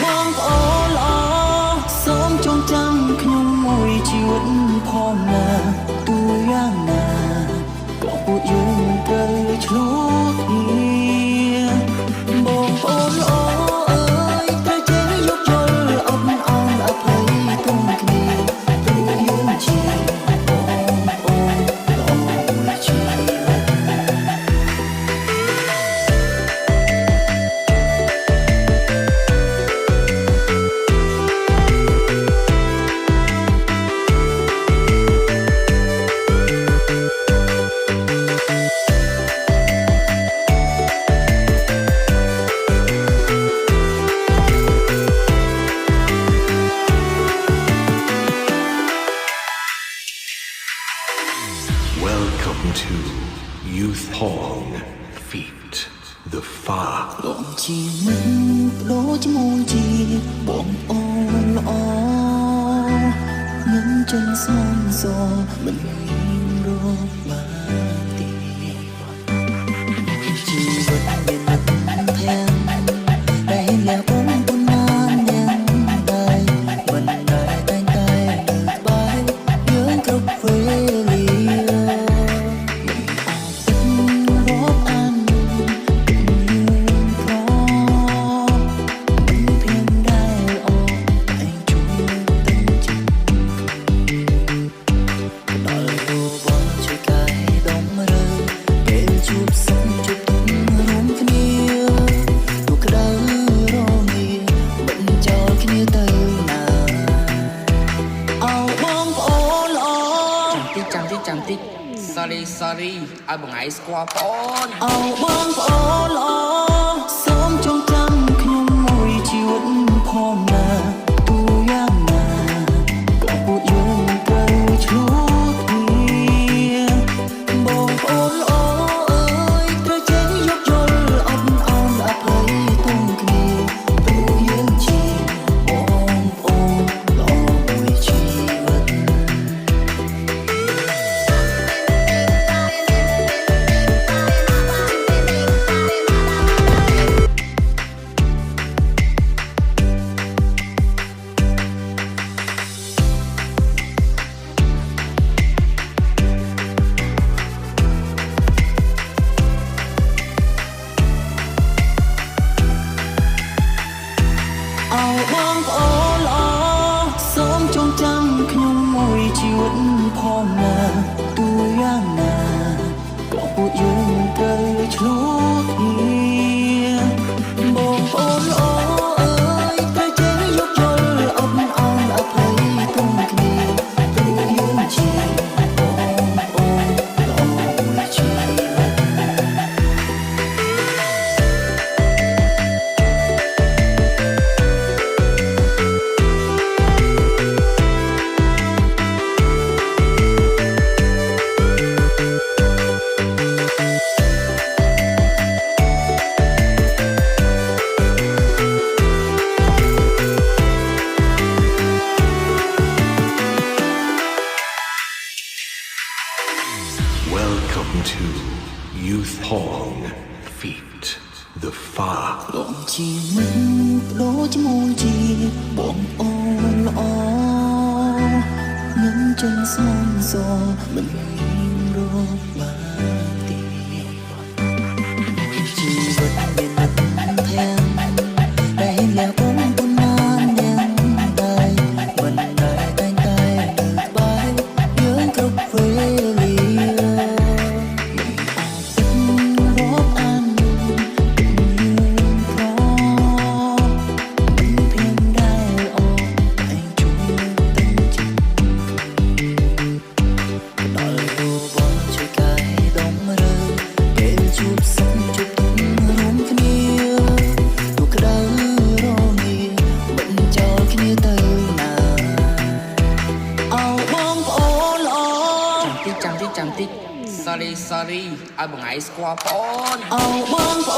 បងប្អូនល្អសូមចងចាំខ្ញុំមួយជីវិតផងណាទូយ៉ាងណាក៏ពួកយើងត្រូវឆ្លងគ្នាបងប្អូនល្អអើយត្រូវចេះយកយល់អត់អន់អភ័យទុំគ្នាព្រោះយើងជាបងប្អូនល្អមួយជីវិត Welcome to Youth Hall Feet the Far លោកជាមិនដូចមួយជាបងអូនល្អនឹងចេញស្មងសមិនមានរកបានទេជីវិតមានតែធានដែលលះបងពុនបានយ៉ាងដែរមិនដែលតែងតែនៅក្បែរយើងគ្រប់ពេលវេលា sorry ឲ្យបងឯងស្គាល់បងអូនអោបងប្អូនល្អសូមចងចាំខ្ញុំមួយជីវិតផងណាទូយ៉ាងណាក៏ពួកយើងត្រូវឆ្លងគ្នាបងប្អូនល្អអើយត្រូវចេះយកយល់អត់អន់អភ័យទុំគ្នាព្រោះយើងជាបងប្អូនល្អមួយជីវិត អោបងប្អូនល្អសូមចងចាំខ្ញុំមួយជីវិតផងណាទូយ៉ាងណាក៏ពួកយើងត្រូវឆ្លងគ្នាបងប្អូនល្អអើយត្រូវចេះយកយល់អត់អន់អភ័យទុំគ្នាព្រោះយើងជាបងប្អូនល្អមួយជីវិត Welcome to Youth Hall Feet the Far លោកជាមិនដូចមួយជាបងអូនល្អនឹងចេញស្មងសមិនមានរកបានទេជីវិតមានតែធានដែលលះបងពុនបានយ៉ាងដែរមិនដែលតែងតែនៅក្បែរយើងគ្រប់ពេលវេលា sorry ឲ្យបងឯងស្គាល់បងអូន អោបងប្